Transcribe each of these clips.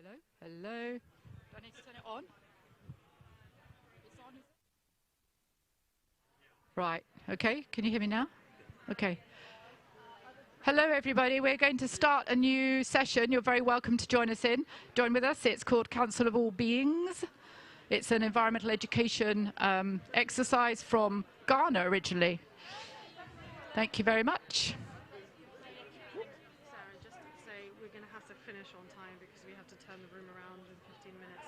Hello? Hello? Do I need to turn it on? It's on, is it? Right. Okay. Can you hear me now? Okay. Hello, everybody. We're going to start a new session. You're very welcome to join with us. It's called Council of All Beings. It's an environmental education exercise from Ghana originally. Thank you very much. Sarah, just to say we're going to have to finish on time because we have to turn the room around in 15 minutes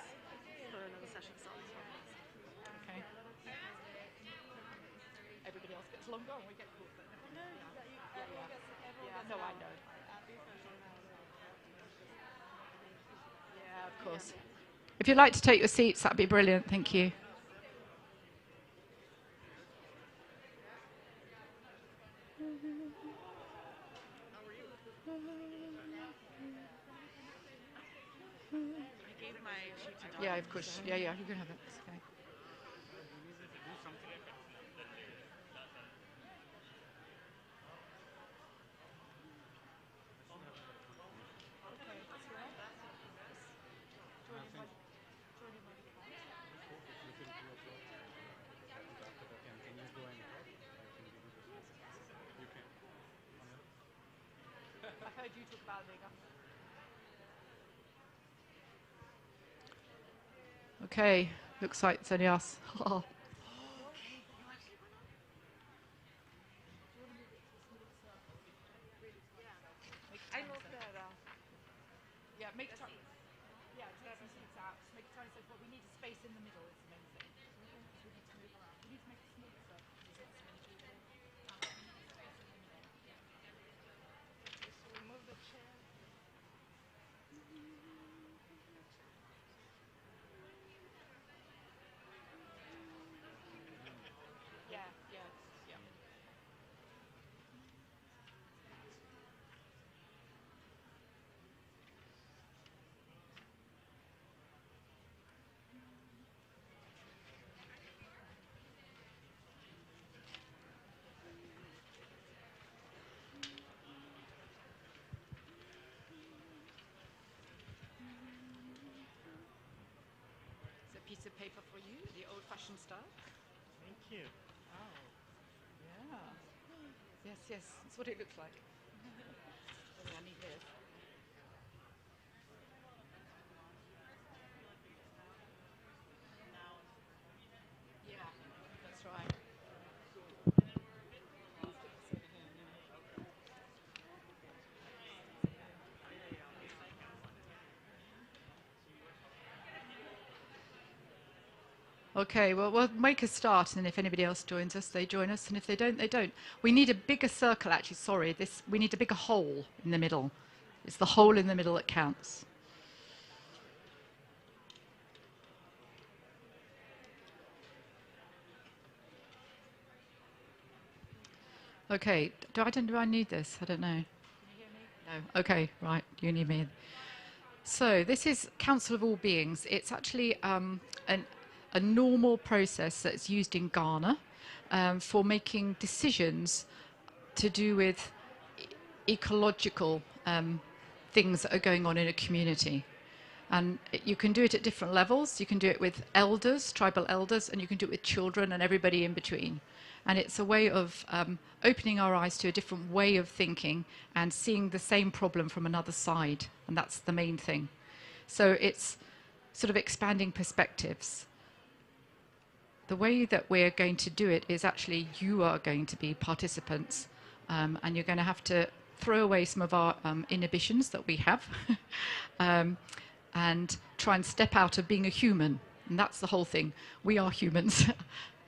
for another session starts. Okay. Everybody else gets longer and we get caught. No, No, I know. Yeah, of course. If you'd like to take your seats, that'd be brilliant. Thank you. I gave my sheet to Don. Yeah, of course. Yeah, you can have it. It's okay. I've heard you talk about Vega. Okay, looks like it's only us. I looked that up. Yeah, make time. Yeah, take some seats out. Just make a tiny space. But we need a space in the middle. Is the main thing. We need to move around. We need to make it small so there's not so many people. Remove the chair. Yeah, yeah, yeah. It's a piece of paper for you, the old-fashioned style. Thank you. Oh. Yeah. Yes, yes. That's what it looks like. I need this. Yeah, that's right. Okay, well, we'll make a start, and if anybody else joins us, they join us, and if they don't, they don't. We need a bigger circle, actually. Sorry, we need a bigger hole in the middle. It's the hole in the middle that counts. Okay, do I need this? I don't know. Can you hear me? No. Okay, right. You need me. So this is Council of All Beings. It's actually a normal process that's used in Ghana for making decisions to do with ecological things that are going on in a community. And you can do it at different levels. You can do it with elders, tribal elders, and you can do it with children and everybody in between. And it's a way of opening our eyes to a different way of thinking and seeing the same problem from another side. And that's the main thing. So it's sort of expanding perspectives. The way that we're going to do it is actually you are going to be participants, and you're going to have to throw away some of our inhibitions that we have and try and step out of being a human. And that's the whole thing. We are humans.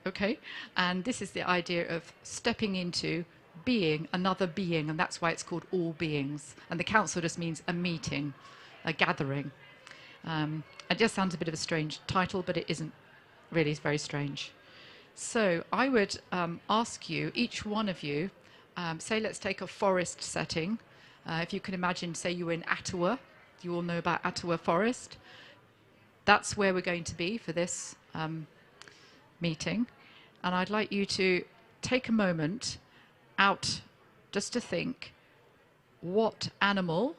Okay? And this is the idea of stepping into being another being, and that's why it's called All Beings. And the council just means a meeting, a gathering. It just sounds a bit of a strange title, but it isn't really. It's very strange. So I would ask you, each one of you, say let's take a forest setting. If you can imagine, say you were in Ottawa. You all know about Ottawa Forest. That's where we're going to be for this meeting. And I'd like you to take a moment out just to think what animal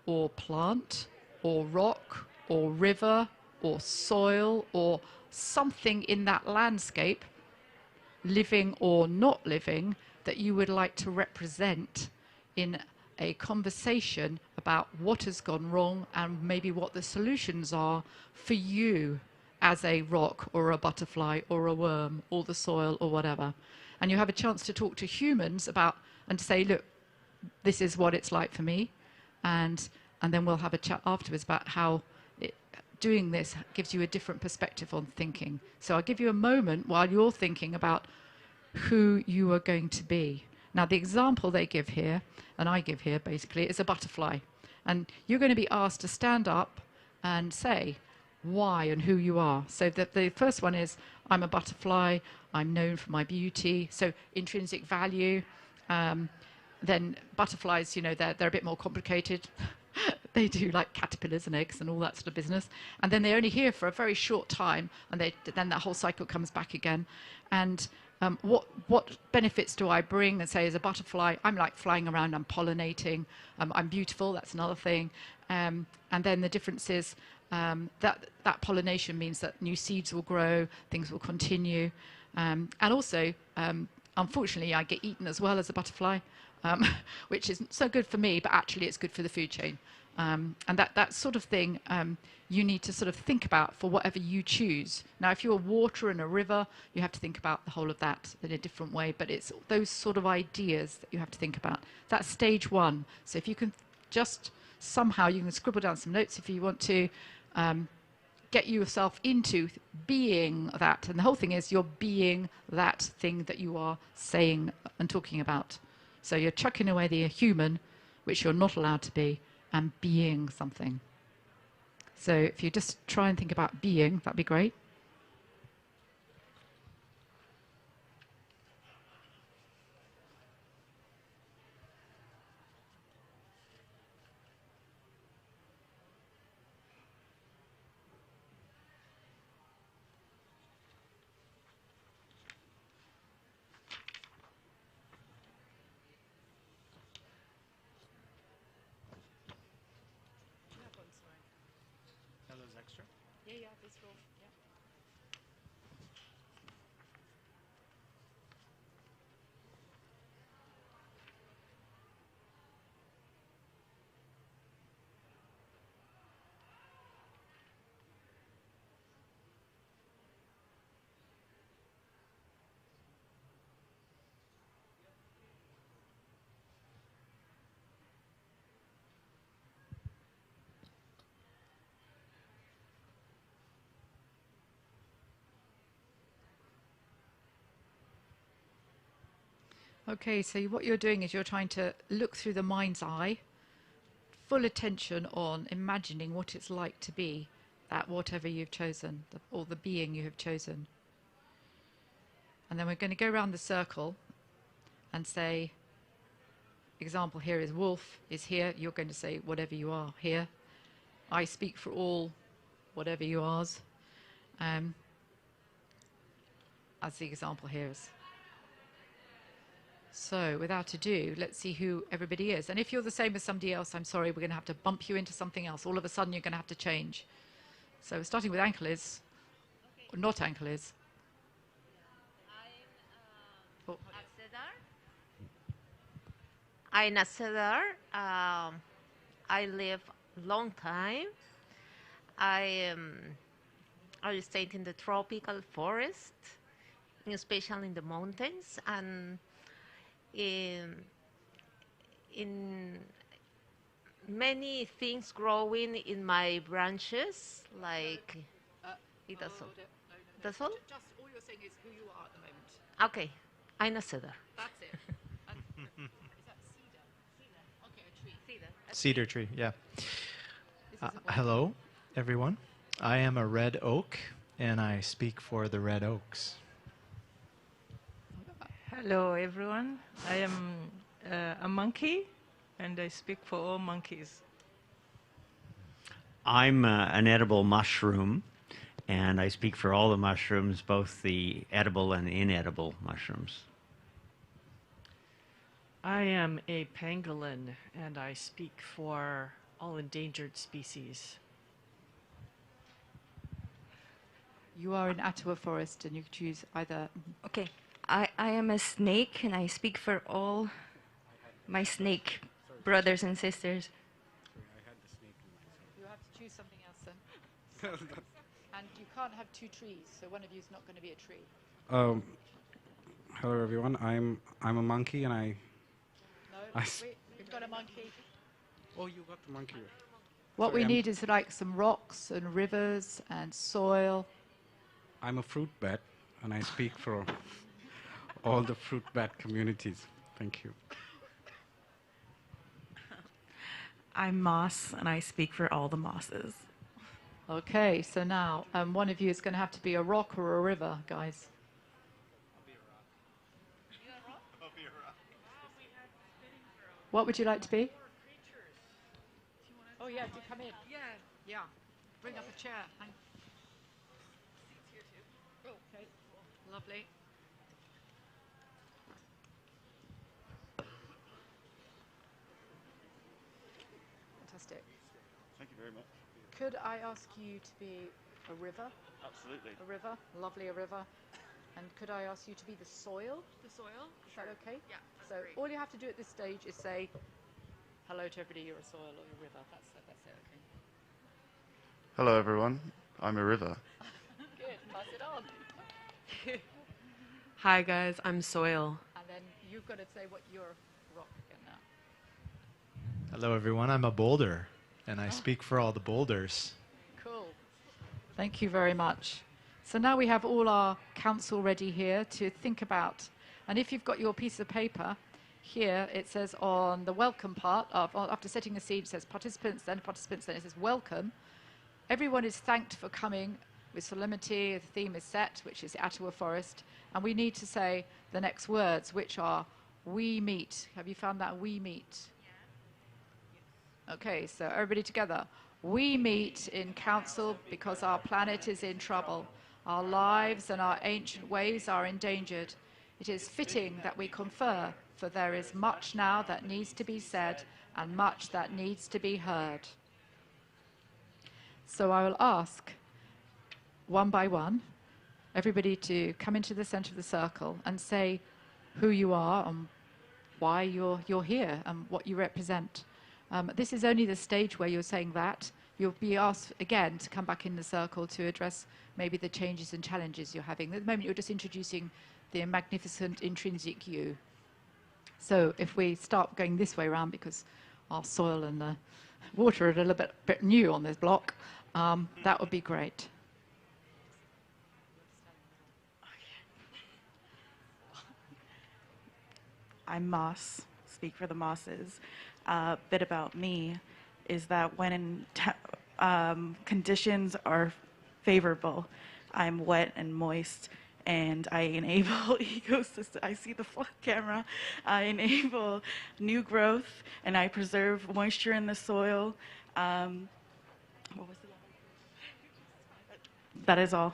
or plant or rock or river or soil or something in that landscape, living or not living, that you would like to represent in a conversation about what has gone wrong and maybe what the solutions are for you as a rock or a butterfly or a worm or the soil or whatever. And you have a chance to talk to humans about and to say, look, this is what it's like for me. And then we'll have a chat afterwards about how doing this gives you a different perspective on thinking. So I'll give you a moment while you're thinking about who you are going to be. Now, the example they give here, and I give here basically, is a butterfly. And you're going to be asked to stand up and say why and who you are. So the first one is, I'm a butterfly, I'm known for my beauty. So intrinsic value. Then butterflies, you know, they're a bit more complicated. They do like caterpillars and eggs and all that sort of business. And then they're only here for a very short time, and then that whole cycle comes back again. And what benefits do I bring? And say, as a butterfly, I'm like flying around, I'm pollinating, I'm beautiful, that's another thing. And then the difference is that pollination means that new seeds will grow, things will continue. And also, unfortunately, I get eaten as well as a butterfly, which isn't so good for me, but actually it's good for the food chain. And that sort of thing you need to sort of think about for whatever you choose. Now, if you're water and a river, you have to think about the whole of that in a different way, but it's those sort of ideas that you have to think about. That's stage one. So if you can just somehow, you can scribble down some notes if you want to, get yourself into being that. And the whole thing is you're being that thing that you are saying and talking about. So you're chucking away the human, which you're not allowed to be, and being something. So if you just try and think about being, that'd be great. Are those extra? Yeah, this will. Yeah. Okay, so what you're doing is you're trying to look through the mind's eye, full attention on imagining what it's like to be that whatever you've chosen, or the being you have chosen. And then we're going to go around the circle and say, example here is wolf is here. You're going to say whatever you are here. I speak for all, whatever you are's. As the example here is. So without ado, let's see who everybody is. And if you're the same as somebody else, I'm sorry, we're going to have to bump you into something else. All of a sudden, you're going to have to change. So starting with ankle is, or not ankle is. I'm I'm a cedar. I live long time. I stayed in the tropical forest, especially in the mountains, and in many things growing in my branches, like it does all. That's all? Just all you're saying is who you are at the moment. Okay, I'm a cedar. That's it. Is that cedar? Cedar. Okay, a tree. Cedar. Cedar tree, yeah. This is a boy. Hello, everyone. I am a red oak, and I speak for the red oaks. Hello, everyone. I am a monkey, and I speak for all monkeys. I'm an edible mushroom, and I speak for all the mushrooms, both the edible and inedible mushrooms. I am a pangolin, and I speak for all endangered species. You are in Ottawa Forest, and you choose either. Okay, I am a snake, and I speak for all my snake brothers and sisters. You have to choose something else then. And you can't have two trees, so one of you is not going to be a tree. Hello everyone. I'm a monkey, and No, we've got a monkey. Oh, you got the monkey. What Sorry, we need is like some rocks and rivers and soil. I'm a fruit bat, and I speak for all the fruit bat communities. Thank you. I'm moss, and I speak for all the mosses. Okay, so now one of you is going to have to be a rock or a river, guys. What would you like to be? Oh yeah, do come in. Yeah. Bring up a chair. Seats here too. Oh, okay. Lovely. Fantastic. Thank you very much. Could I ask you to be a river? Absolutely. A river, lovely a river. And could I ask you to be the soil? The soil? Is that okay? Yeah. So all you have to do at this stage is say, hello to everybody, you're a soil or a river. That's it, okay? Hello, everyone. I'm a river. Good, pass it on. Hi, guys. I'm soil. And then you've got to say what you're rock again now. Hello, everyone. I'm a boulder, and I speak for all the boulders. Cool. Thank you very much. So now we have all our council ready here to think about. And if you've got your piece of paper, here it says on the welcome part, after setting the scene, it says participants, then it says welcome. Everyone is thanked for coming with solemnity. The theme is set, which is the Ottawa Forest. And we need to say the next words, which are we meet. Have you found that? We meet. Okay, so everybody together. We meet in council because our planet is in trouble. Our lives and our ancient ways are endangered. It is fitting that we confer, for there is much now that needs to be said and much that needs to be heard. So I will ask, one by one, everybody to come into the center of the circle and say who you are and why you're here and what you represent. This is only the stage where you're saying that. You'll be asked again to come back in the circle to address maybe the changes and challenges you're having. At the moment, you're just introducing the magnificent intrinsic you. So if we start going this way around, because our soil and the water are a little bit new on this block, that would be great. I'm moss, speak for the mosses. A bit about me is that when conditions are favorable, I'm wet and moist, and I enable ecosystem. I see the camera. I enable new growth, and I preserve moisture in the soil. What was the other? That is all.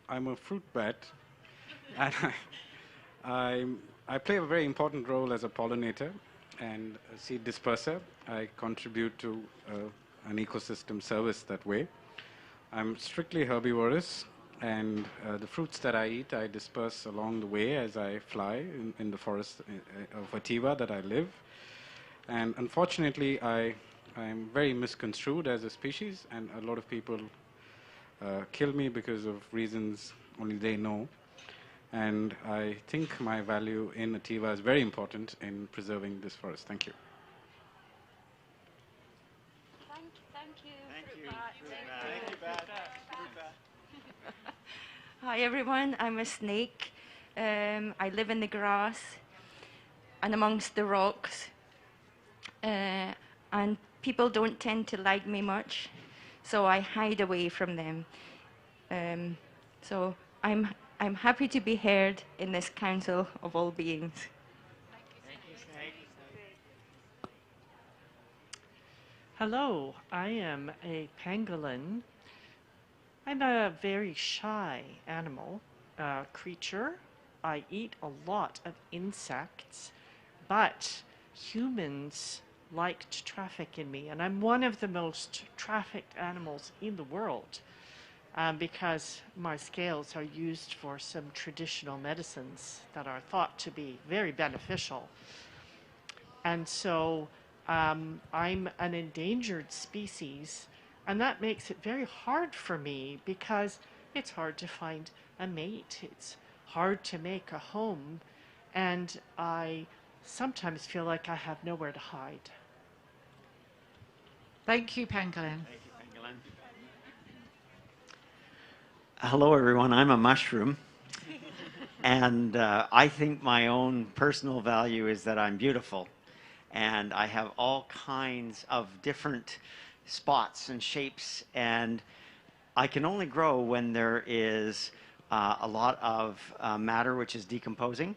I'm a fruit bat, and I play a very important role as a pollinator and a seed disperser. I contribute to an ecosystem service that way. I'm strictly herbivorous, and the fruits that I eat, I disperse along the way as I fly in the forest of Ottawa that I live. And unfortunately, I'm very misconstrued as a species, and a lot of people kill me because of reasons only they know. And I think my value in Ottawa is very important in preserving this forest. Thank you. Hi everyone, I'm a snake. I live in the grass and amongst the rocks. And people don't tend to like me much, so I hide away from them. So I'm happy to be heard in this council of all beings. Hello, I am a pangolin. I'm a very shy animal. creature. I eat a lot of insects, but humans like to traffic in me, and I'm one of the most trafficked animals in the world because my scales are used for some traditional medicines that are thought to be very beneficial. And so I'm an endangered species, and that makes it very hard for me because it's hard to find a mate. It's hard to make a home, and I sometimes feel like I have nowhere to hide. Thank you, Pangolin. Thank you, Pangolin. Hello, everyone. I'm a mushroom. And I think my own personal value is that I'm beautiful. And I have all kinds of different spots and shapes. And I can only grow when there is a lot of matter which is decomposing,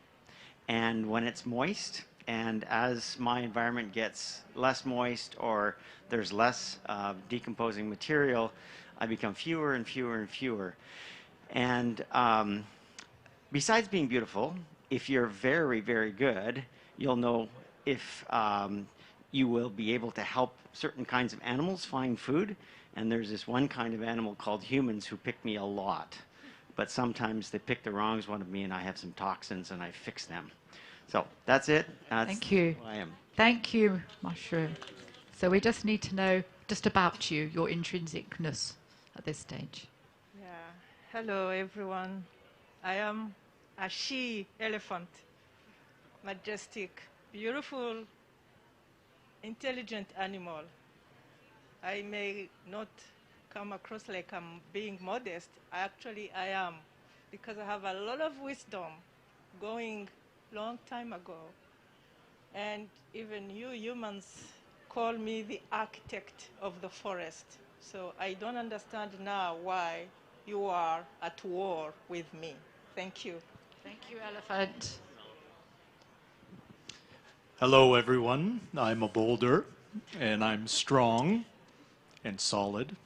and when it's moist. And as my environment gets less moist or there's less decomposing material, I become fewer and fewer and fewer. And besides being beautiful, if you're very, very good, you'll know if you will be able to help certain kinds of animals find food. And there's this one kind of animal called humans who pick me a lot. But sometimes they pick the wrong one of me, and I have some toxins, and I fix them. So that's it. Thank you. Who I am. Thank you, Mushroom. So we just need to know just about you, your intrinsicness at this stage. Yeah. Hello, everyone. I am a she-elephant. Majestic, beautiful, intelligent animal. I may not come across like I'm being modest. Actually, I am, because I have a lot of wisdom going long time ago. And even you humans call me the architect of the forest. So I don't understand now why you are at war with me. Thank you. Thank you, Elephant. Hello, everyone. I'm a boulder, and I'm strong and solid.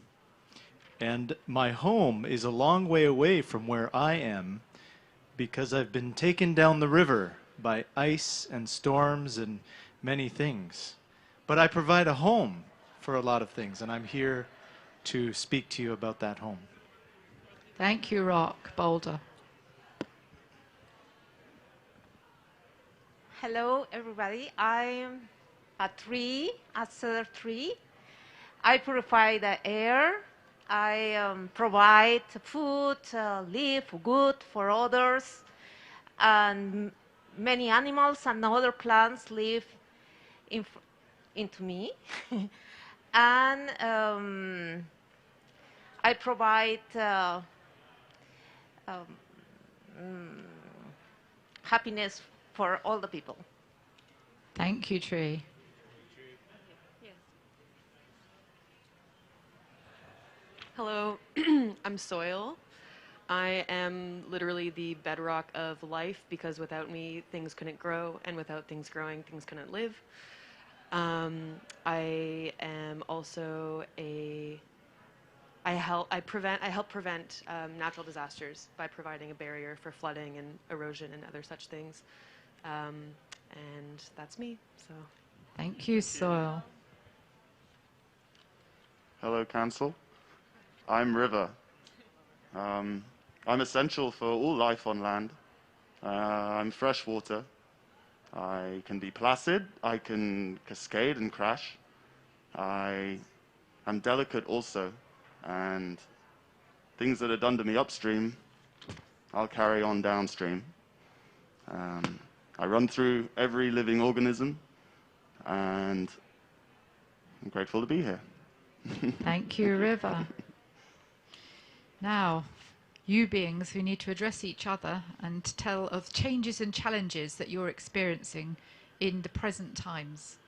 And my home is a long way away from where I am because I've been taken down the river by ice and storms and many things. But I provide a home for a lot of things, and I'm here to speak to you about that home. Thank you, Rock Boulder. Hello, everybody. I'm a tree, a cedar tree. I purify the air. I provide food, live good for others. And many animals and other plants live into me. And I provide happiness for all the people. Thank you, Tree. Hello, I'm Soil. I am literally the bedrock of life because without me, things couldn't grow, and without things growing, things couldn't live. I am also I help prevent natural disasters by providing a barrier for flooding and erosion and other such things. And that's me. So. Thank you, Soil. Hello, Council. I'm River. I'm essential for all life on land. I'm freshwater. I can be placid. I can cascade and crash. I am delicate also. And things that are done to me upstream, I'll carry on downstream. I run through every living organism, and I'm grateful to be here. Thank you, River. Now, you beings who need to address each other and tell of changes and challenges that you're experiencing in the present times.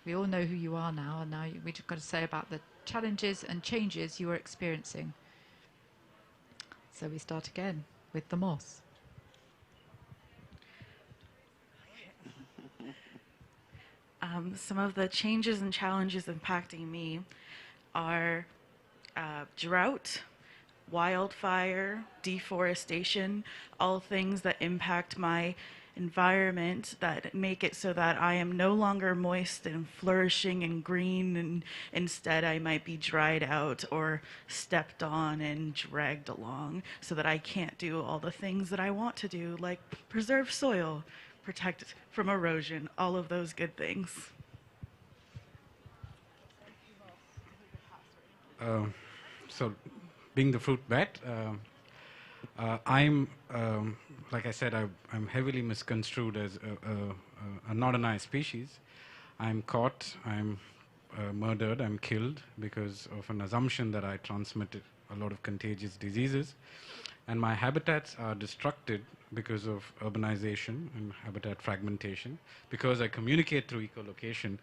We all know who you are now, and now we've just got to say about the challenges and changes you are experiencing. So we start again with the moss. Some of the changes and challenges impacting me are drought, wildfire, deforestation, all things that impact my environment that make it so that I am no longer moist and flourishing and green, and instead I might be dried out or stepped on and dragged along so that I can't do all the things that I want to do, like preserve soil, protect from erosion, all of those good things. So, being the fruit bat, I'm, like I said, I'm heavily misconstrued as a not a nice species. I'm caught, I'm murdered, I'm killed because of an assumption that I transmitted a lot of contagious diseases. And my habitats are destructed because of urbanization and habitat fragmentation, because I communicate through echolocation.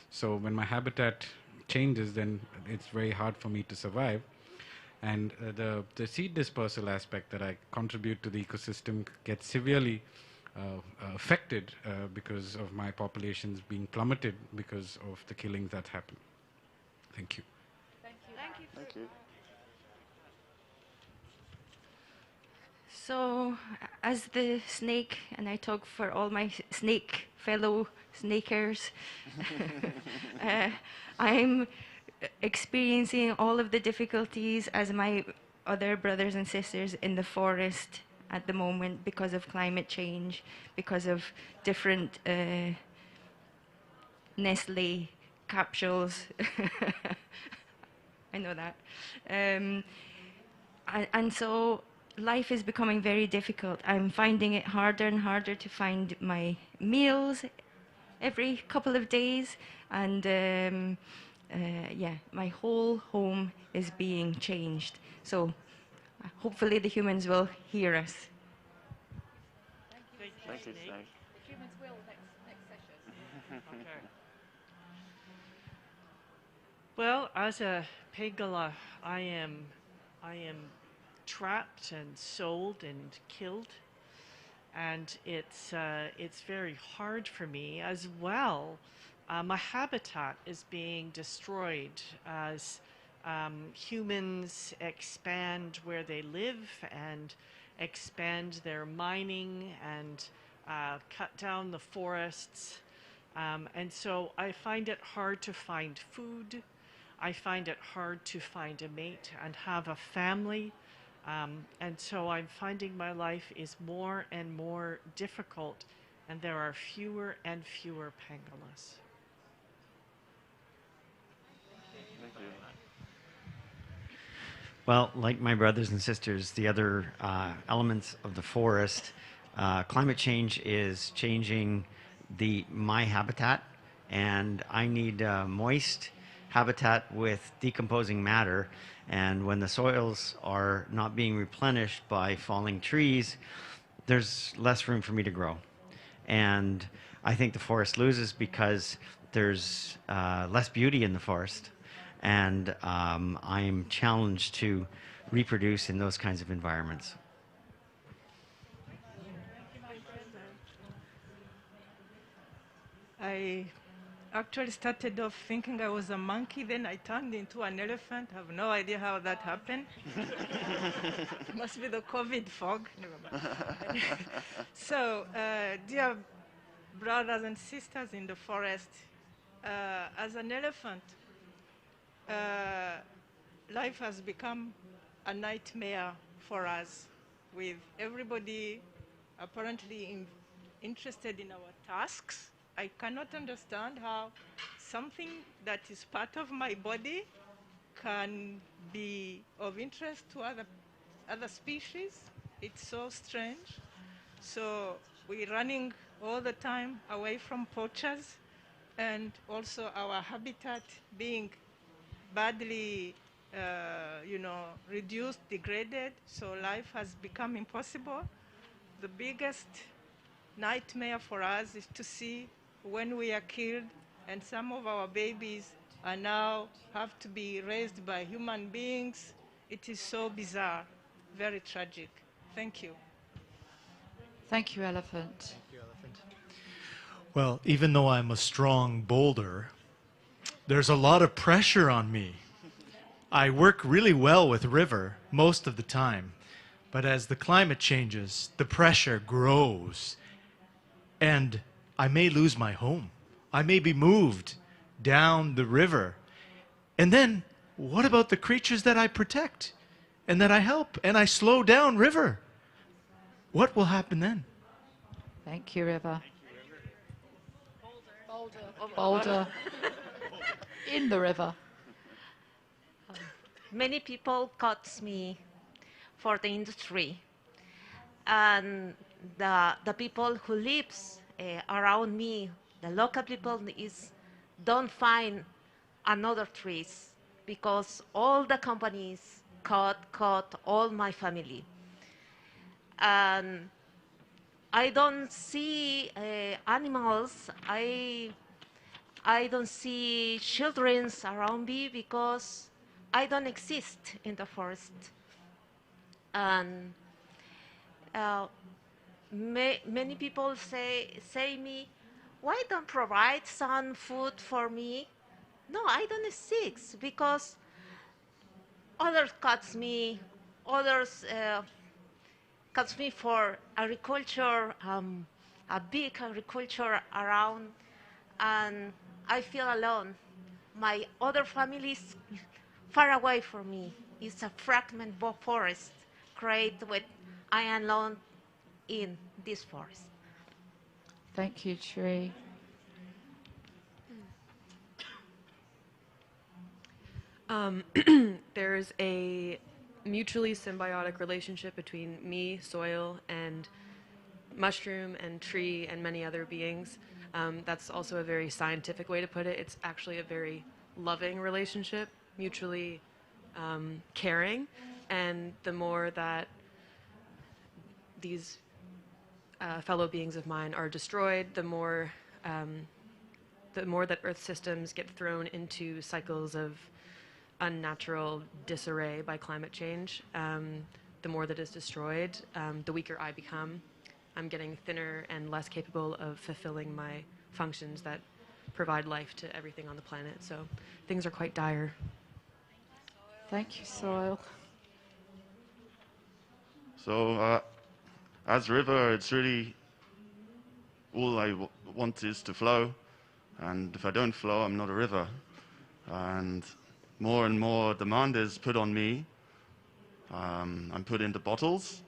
So when my habitat changes, then it's very hard for me to survive. And the seed dispersal aspect that I contribute to the ecosystem gets severely affected because of my populations being plummeted because of the killings that happen. Thank you. Thank you. Thank you. So, as the snake, and I talk for all my snake fellow snakers, I'm experiencing all of the difficulties as my other brothers and sisters in the forest at the moment because of climate change, because of different Nestle capsules. I know that. And so life is becoming very difficult. I'm finding it harder and harder to find my meals every couple of days. And yeah, my whole home is being changed. So hopefully the humans will hear us. Thank you, Snake. The humans will next session. Okay. Well, as a Pegala, I am trapped and sold and killed, and it's very hard for me as well. My habitat is being destroyed as humans expand where they live and expand their mining and cut down the forests. And so I find it hard to find food. I find it hard to find a mate and have a family. And so I'm finding my life is more and more difficult, and there are fewer and fewer pangolas. Thank you. Well, like my brothers and sisters, the other elements of the forest, climate change is changing my habitat, and I need moist habitat with decomposing matter. And when the soils are not being replenished by falling trees, there's less room for me to grow. And I think the forest loses because there's less beauty in the forest. And I'm challenged to reproduce in those kinds of environments. I actually started off thinking I was a monkey, then I turned into an elephant. I have no idea how that happened. Must be the COVID fog. Never mind. So, dear brothers and sisters in the forest, as an elephant, life has become a nightmare for us, with everybody apparently interested in our tasks. I cannot understand how something that is part of my body can be of interest to other species. It's so strange. So we're running all the time away from poachers, and also our habitat being badly reduced, degraded, so life has become impossible. The biggest nightmare for us is to see when we are killed and some of our babies are now have to be raised by human beings. It is so bizarre, very tragic. Thank you. Thank you, Elephant. Well, even though I'm a strong boulder, there's a lot of pressure on me. I work really well with river most of the time, but as the climate changes, the pressure grows, and I may lose my home. I may be moved down the river. And then, what about the creatures that I protect and that I help and I slow down river? What will happen then? Thank you, River. Boulder. In the river. Many people cut me for the industry, and the people who lives around me, the local people, don't find another trees because all the companies cut all my family, and I don't see animals. I don't see children around me because I don't exist in the forest. And many people say me, why don't provide some food for me? No, I don't exist because others cuts me, others cuts me for agriculture, a big agriculture around, and I feel alone. My other family is far away from me. It's a fragment forest created with I am alone in this forest. Thank you, Tree. There's a mutually symbiotic relationship between me, soil, and mushroom and tree and many other beings. That's also a very scientific way to put it. It's actually a very loving relationship, mutually caring, and the more that these fellow beings of mine are destroyed, the more that Earth systems get thrown into cycles of unnatural disarray by climate change. The more that is destroyed, the weaker I become. I'm getting thinner and less capable of fulfilling my functions that provide life to everything on the planet. So things are quite dire. Thank you, Soil. So, as river, it's really all I want is to flow. And if I don't flow, I'm not a river. And more demand is put on me. I'm put into bottles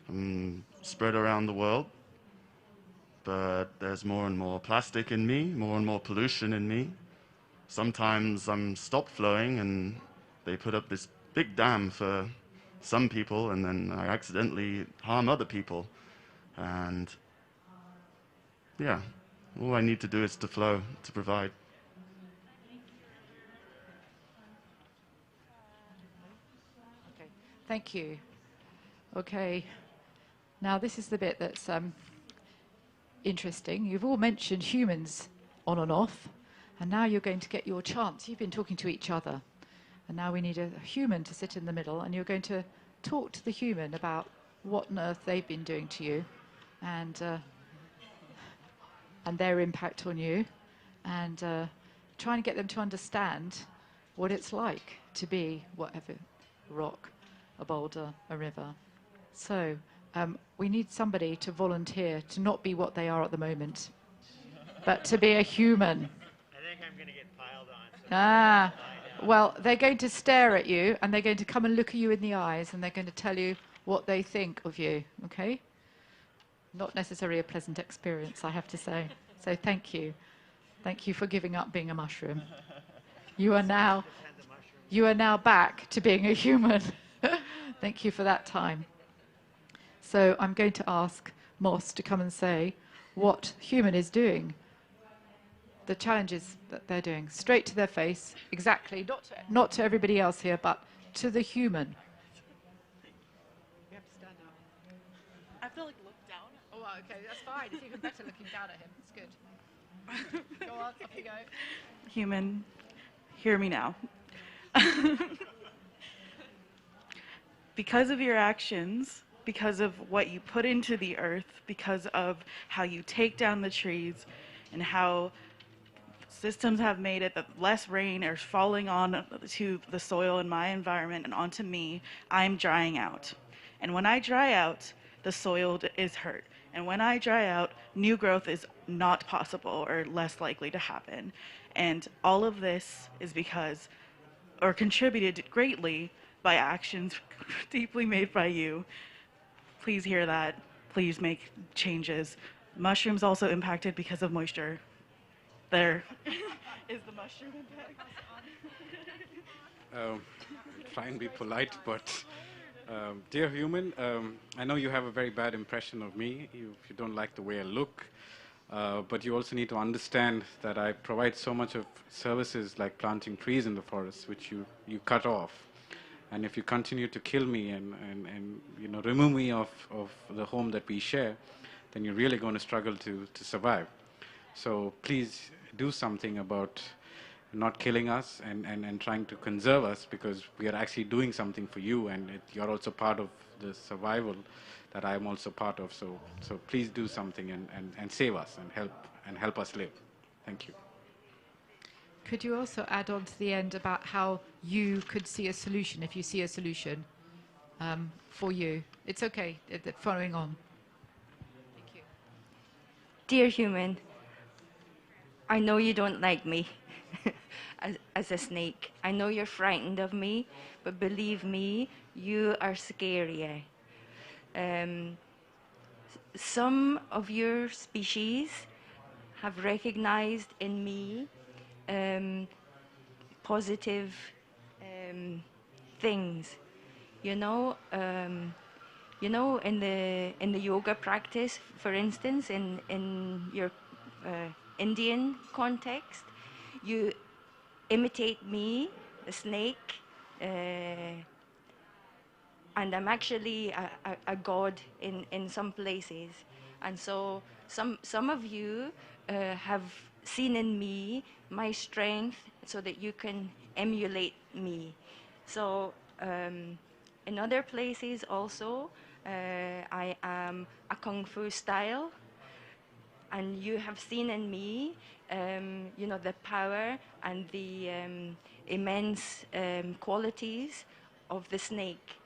and spread around the world. But there's more and more plastic in me, more and more pollution in me. Sometimes I'm stopped flowing and they put up this big dam for some people, and then I accidentally harm other people. And yeah, all I need to do is to flow, to provide. Okay, thank you. Okay, now this is the bit that's interesting. You've all mentioned humans on and off, and now you're going to get your chance. You've been talking to each other, and now we need a human to sit in the middle, and you're going to talk to the human about what on earth they've been doing to you, and their impact on you, and trying to get them to understand what it's like to be whatever, rock, a boulder, a river. So we need somebody to volunteer to not be what they are at the moment, but to be a human. I think I'm going to get piled on. Well, they're going to stare at you, and they're going to come and look at you in the eyes, and they're going to tell you what they think of you, okay? Not necessarily a pleasant experience, I have to say. So thank you. Thank you for giving up being a mushroom. You are now back to being a human. Thank you for that time. So I'm going to ask Moss to come and say what human is doing, the challenges that they're doing, straight to their face, exactly, not to everybody else here, but to the human. You have to stand up. I feel like look down. Oh, well, okay, that's fine. It's even better looking down at him. It's good. Go on, off you go. Human, hear me now. Because of your actions, because of what you put into the earth, because of how you take down the trees, and how systems have made it that less rain is falling on to the soil in my environment and onto me, I'm drying out. And when I dry out, the soil is hurt. And when I dry out, new growth is not possible or less likely to happen. And all of this is because, or contributed greatly by actions deeply made by you. Please hear that. Please make changes. Mushrooms also impacted because of moisture. There is the mushroom impact. Try and be polite, but dear human, I know you have a very bad impression of me. You don't like the way I look, but you also need to understand that I provide so much of services like planting trees in the forest, which you cut off. And if you continue to kill me and remove me of the home that we share, then you're really going to struggle to survive. So please do something about not killing us and trying to conserve us, because we are actually doing something for you, and you're also part of the survival that I'm also part of. So please do something and save us and help us live. Thank you. Could you also add on to the end about how you could see a solution, if you see a solution for you? It's okay, following on. Thank you. Dear human, I know you don't like me as a snake. I know you're frightened of me, but believe me, you are scarier. Some of your species have recognized in me positive things. In the yoga practice, for instance, in your Indian context, you imitate me, the snake, and I'm actually a god in some places. And so some of you have seen in me my strength so that you can emulate me. So in other places also, I am a Kung Fu style, and you have seen in me, the power and the immense qualities of the snake.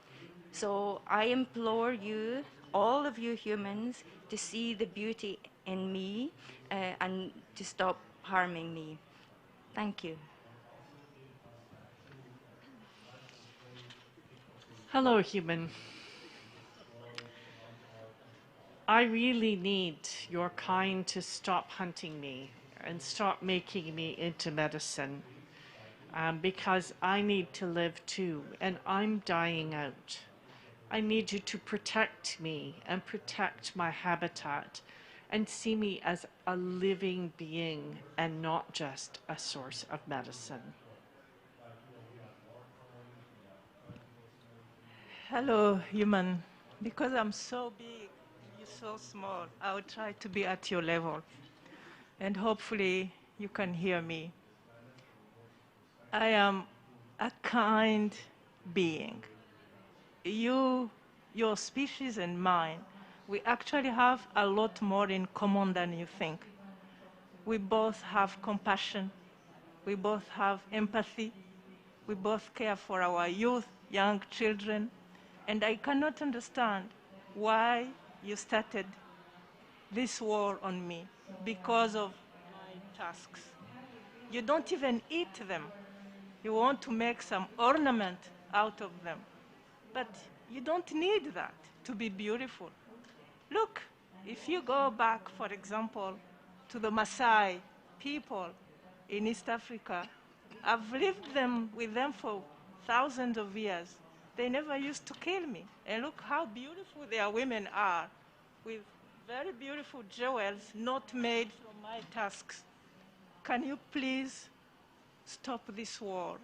So I implore you, all of you humans, to see the beauty in me and to stop harming me. Thank you. Hello, human. I really need your kind to stop hunting me and stop making me into medicine, because I need to live too, and I'm dying out. I need you to protect me and protect my habitat and see me as a living being and not just a source of medicine. Hello, human. Because I'm so big, you're so small, I'll try to be at your level. And hopefully you can hear me. I am a kind being. Your species and mine, we actually have a lot more in common than you think. We both have compassion. We both have empathy. We both care for our youth, young children. And I cannot understand why you started this war on me because of my tasks. You don't even eat them. You want to make some ornament out of them. But you don't need that to be beautiful. Look, if you go back, for example, to the Maasai people in East Africa, I've lived with them for thousands of years. They never used to kill me. And look how beautiful their women are, with very beautiful jewels not made from my tusks. Can you please stop this war?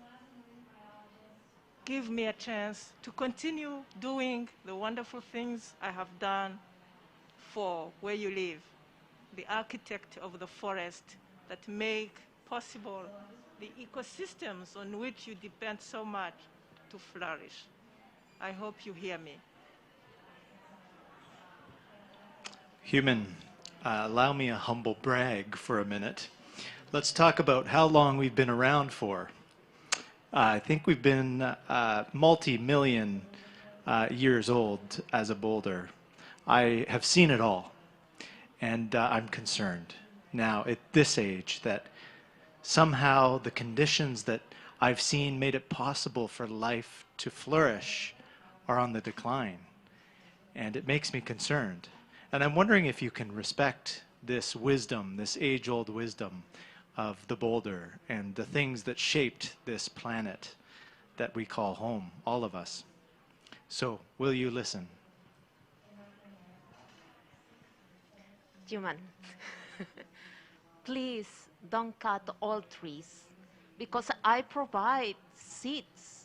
Give me a chance to continue doing the wonderful things I have done for where you live, the architect of the forest that make possible the ecosystems on which you depend so much to flourish. I hope you hear me. Human, allow me a humble brag for a minute. Let's talk about how long we've been around for. I think we've been multi-million years old as a boulder. I have seen it all, and I'm concerned now at this age that somehow the conditions that I've seen made it possible for life to flourish are on the decline. And it makes me concerned. And I'm wondering if you can respect this wisdom, this age-old wisdom of the boulder and the things that shaped this planet that we call home, all of us. So, will you listen? Human, please don't cut all trees because I provide seeds.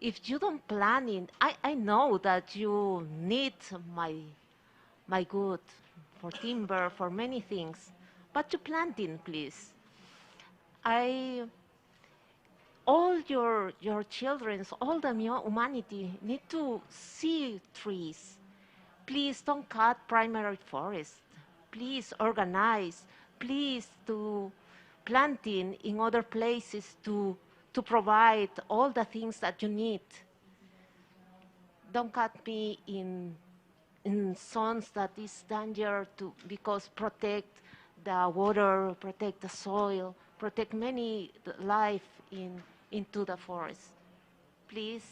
If you don't plant it, I know that you need my good for timber, for many things, but you plant it, please. I, all your children, all the humanity need to see trees. Please don't cut primary forest. Please organize. Please to planting in other places to provide all the things that you need. Don't cut me in zones that is danger to because protect the water, protect the soil, protect many life into the forest. Please,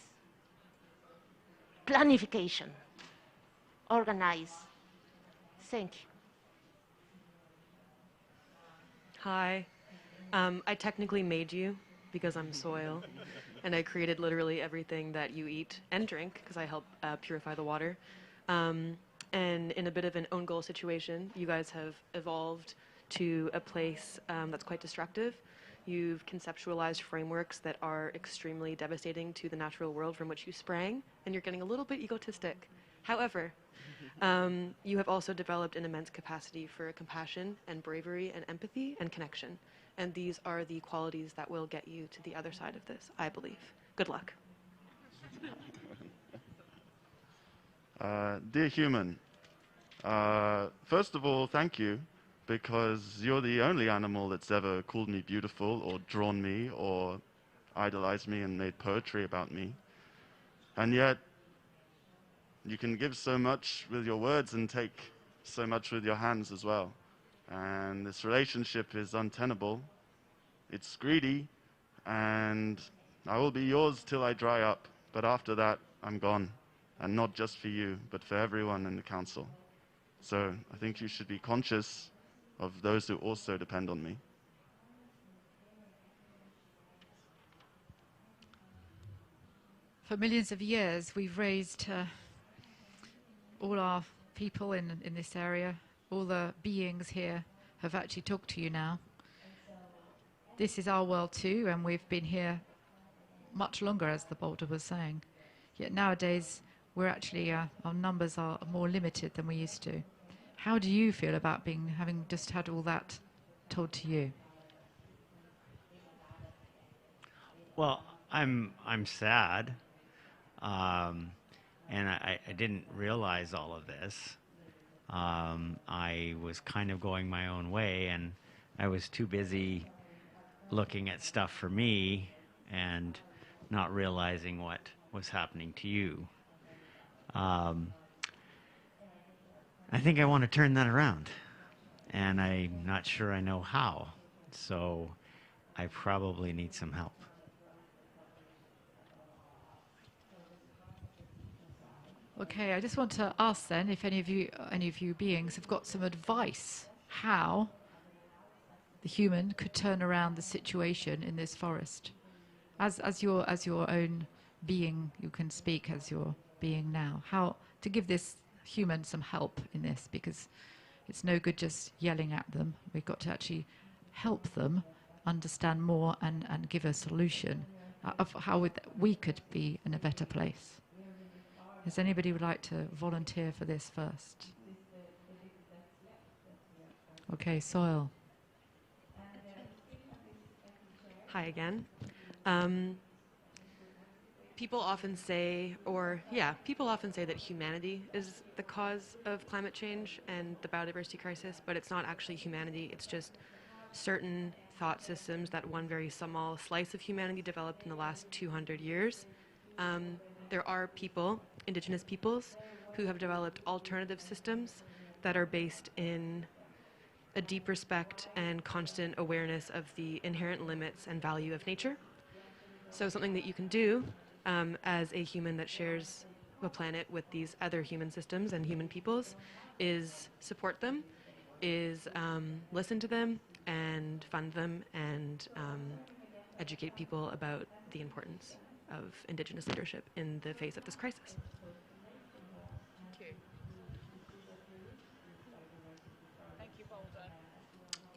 planification, organize. Thank you. Hi. I technically made you because I'm soil, and I created literally everything that you eat and drink because I help purify the water. And in a bit of an own goal situation, you guys have evolved to a place that's quite destructive. You've conceptualized frameworks that are extremely devastating to the natural world from which you sprang, and you're getting a little bit egotistic. However, you have also developed an immense capacity for compassion and bravery and empathy and connection. And these are the qualities that will get you to the other side of this, I believe. Good luck. Dear human, first of all, thank you, because you're the only animal that's ever called me beautiful or drawn me or idolized me and made poetry about me. And yet, you can give so much with your words and take so much with your hands as well. And this relationship is untenable. It's greedy, and I will be yours till I dry up. But after that, I'm gone. And not just for you, but for everyone in the council. So I think you should be conscious of those who also depend on me. For millions of years, we've raised all our people in this area, all the beings here have actually talked to you now. This is our world too, and we've been here much longer, as the boulder was saying. Yet nowadays, we're actually, our numbers are more limited than we used to. How do you feel about having just had all that told to you? Well, I'm sad, and I didn't realize all of this. I was kind of going my own way, and I was too busy looking at stuff for me and not realizing what was happening to you. I think I want to turn that around, and I'm not sure I know how, so I probably need some help. Okay, I just want to ask then if any of you beings have got some advice how the human could turn around the situation in this forest. As your own being, you can speak as your being now. How to give this human some help in this, because it's no good just yelling at them. We've got to actually help them understand more and give a solution of how we could be in a better place. Does anybody would like to volunteer for this first? Okay, soil. Hi again. People often say that humanity is the cause of climate change and the biodiversity crisis, but it's not actually humanity. It's just certain thought systems that one very small slice of humanity developed in the last 200 years. There are people, indigenous peoples, who have developed alternative systems that are based in a deep respect and constant awareness of the inherent limits and value of nature. So something that you can do as a human that shares a planet with these other human systems and human peoples is support them, is listen to them and fund them and educate people about the importance of Indigenous leadership in the face of this crisis.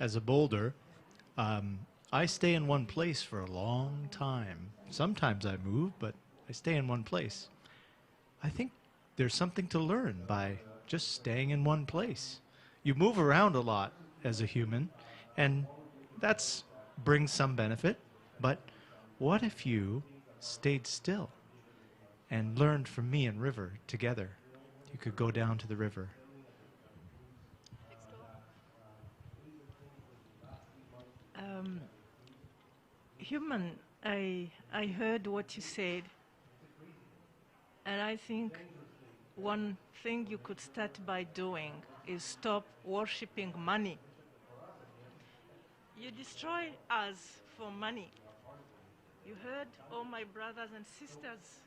As a boulder, I stay in one place for a long time. Sometimes I move, but I stay in one place. I think there's something to learn by just staying in one place. You move around a lot as a human, and that's brings some benefit. But what if you stayed still and learned from me and River together? You could go down to the river. Human, I heard what you said, and I think one thing you could start by doing is stop worshipping money. You destroy us for money. You heard all my brothers and sisters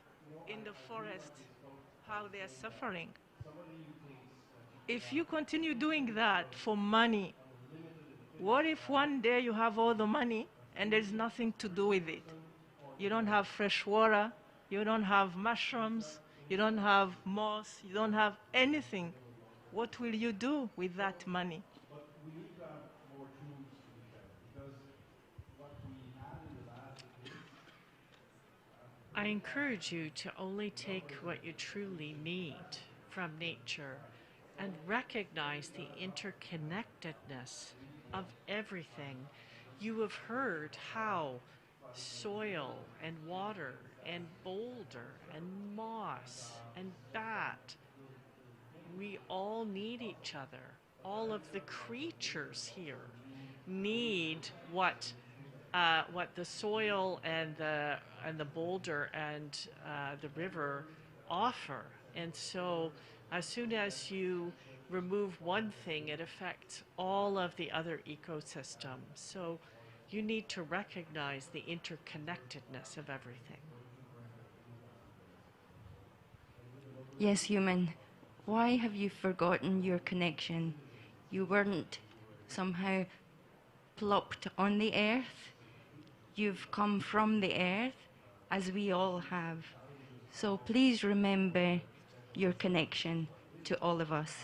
in the forest, how they are suffering. If you continue doing that for money, what if one day you have all the money and there's nothing to do with it? You don't have fresh water, you don't have mushrooms, you don't have moss, you don't have anything. What will you do with that money? I encourage you to only take what you truly need from nature and recognize the interconnectedness of everything. You have heard how soil and water and boulder and moss and bat, we all need each other. All of the creatures here need what the soil and the boulder and the river offer. And so as soon as you remove one thing, it affects all of the other ecosystems. So you need to recognize the interconnectedness of everything. Yes, human. Why have you forgotten your connection? You weren't somehow plopped on the earth. You've come from the earth, as we all have. So please remember your connection to all of us.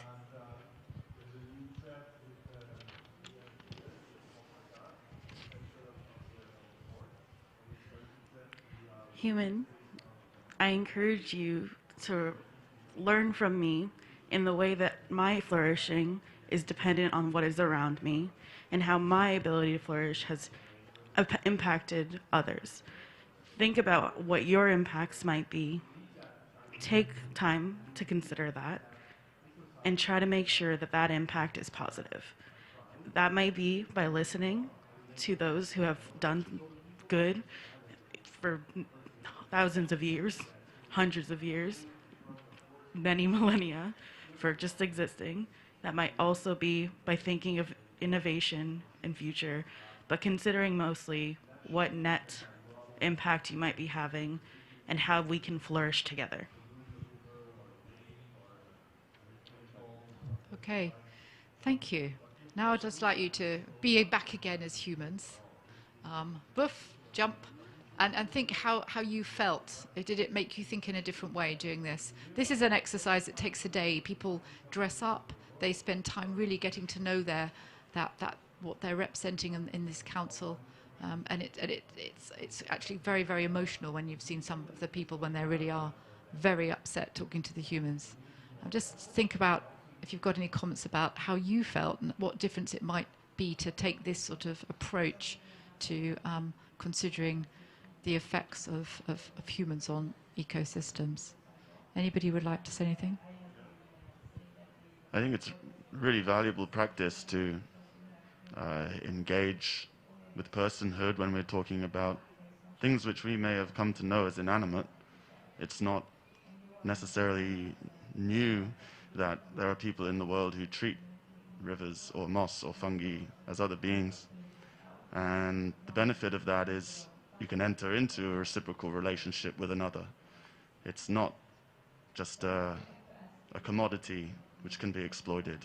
Human, I encourage you to learn from me in the way that my flourishing is dependent on what is around me and how my ability to flourish has impacted others. Think about what your impacts might be. Take time to consider that and try to make sure that that impact is positive. That might be by listening to those who have done good for thousands of years, hundreds of years, many millennia for just existing. That might also be by thinking of innovation and future, but considering mostly what net impact you might be having and how we can flourish together. Okay, thank you. Now I'd just like you to be back again as humans. Woof, jump, and think how you felt. Did it make you think in a different way doing this? This is an exercise that takes a day. People dress up. They spend time really getting to know what they're representing in this council. And it's actually very, very emotional when you've seen some of the people when they really are very upset talking to the humans. Just think about if you've got any comments about how you felt and what difference it might be to take this sort of approach to considering the effects of humans on ecosystems. Anybody would like to say anything? I think it's really valuable practice to engage with personhood when we're talking about things which we may have come to know as inanimate. It's not necessarily new that there are people in the world who treat rivers or moss or fungi as other beings. And the benefit of that is you can enter into a reciprocal relationship with another. It's not just a commodity which can be exploited.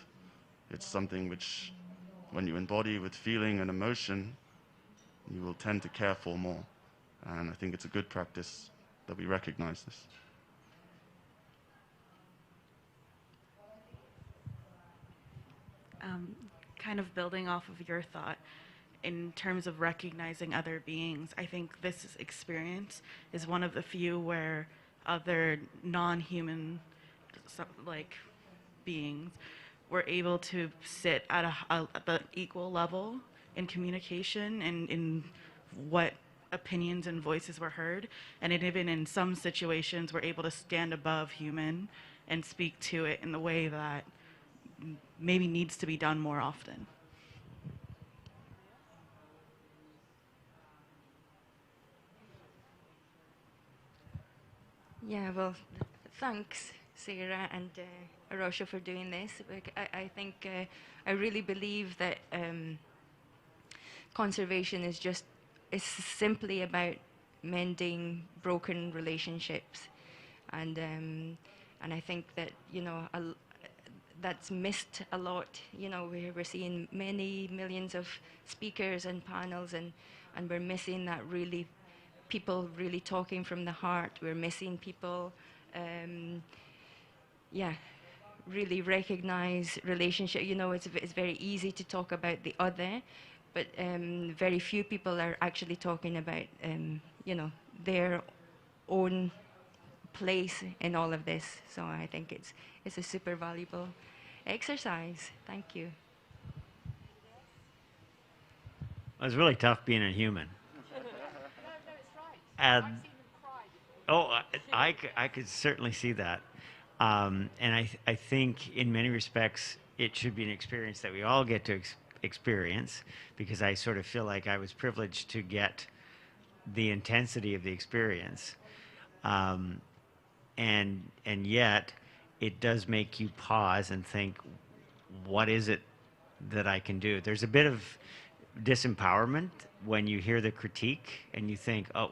It's something which, when you embody with feeling and emotion, you will tend to care for more. And I think it's a good practice that we recognize this. Kind of building off of your thought, in terms of recognizing other beings, I think this experience is one of the few where other non-human like beings were able to sit at the equal level in communication and in what opinions and voices were heard, and even in some situations were able to stand above human and speak to it in the way that maybe needs to be done more often. Yeah, well, thanks, Sarah and Arosha, for doing this. I think I really believe that conservation is simply about mending broken relationships, and I think that that's missed a lot. We're seeing many millions of speakers and panels, and we're missing that people really talking from the heart. We're missing people, really recognize relationship. It's very easy to talk about the other, but very few people are actually talking about, their own place in all of this. So I think it's a super valuable exercise. Thank you. It was really tough being a human. And I could certainly see that. And I think in many respects it should be an experience that we all get to experience, because I sort of feel like I was privileged to get the intensity of the experience. And yet it does make you pause and think, what is it that I can do? There's a bit of disempowerment when you hear the critique and you think, oh,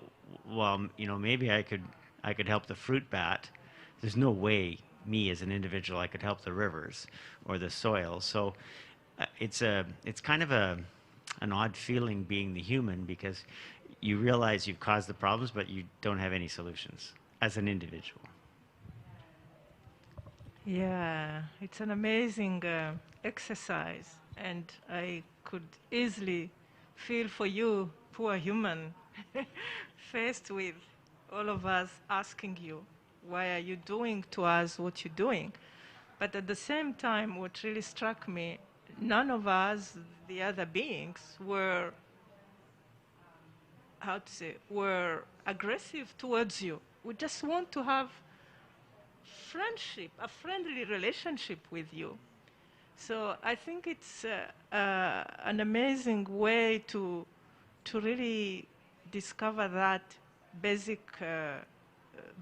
well, maybe I could help the fruit bat. There's no way me as an individual I could help the rivers or the soil. So it's kind of an odd feeling being the human, because you realize you've caused the problems, but you don't have any solutions as an individual. Yeah, it's an amazing exercise, and I could easily feel for you, poor human, faced with all of us asking you, why are you doing to us what you're doing? But at the same time, what really struck me, none of us, the other beings, were aggressive towards you. We just want to have friendship, a friendly relationship with you. So I think it's an amazing way to really discover that basic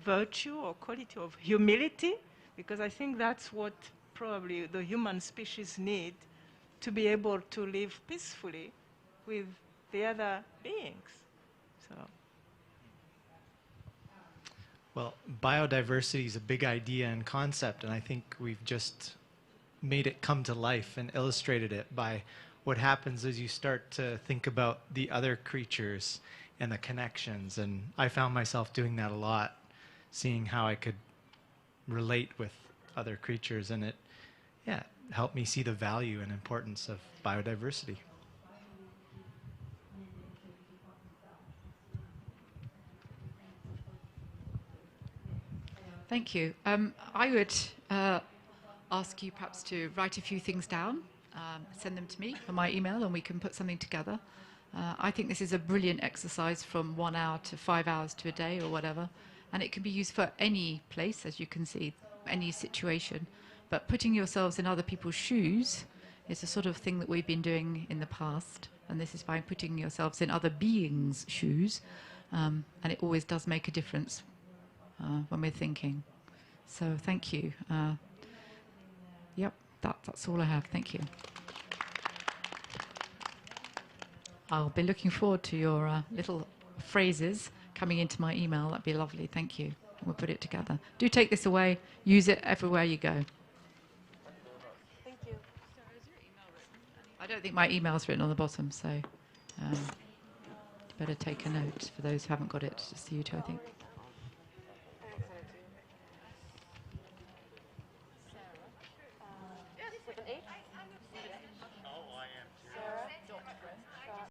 virtue or quality of humility, because I think that's what probably the human species need to be able to live peacefully with the other beings. So. Well, biodiversity is a big idea and concept, and I think we've just made it come to life and illustrated it by what happens as you start to think about the other creatures and the connections. And I found myself doing that a lot, seeing how I could relate with other creatures, and it helped me see the value and importance of biodiversity. Thank you. I would ask you perhaps to write a few things down, send them to me on my email, and we can put something together. I think this is a brilliant exercise, from 1 hour to 5 hours to a day or whatever, and it can be used for any place, as you can see, any situation. But putting yourselves in other people's shoes It's a sort of thing that we've been doing in the past, and this is by putting yourselves in other beings' shoes, and it always does make a difference when we're thinking. So thank you. Yep, that's all I have. Thank you. I'll be looking forward to your little phrases coming into my email. That'd be lovely. Thank you. We'll put it together. Do take this away. Use it everywhere you go. Thank you. I don't think my email's written on the bottom, so better take a note for those who haven't got it. Just you two, I think.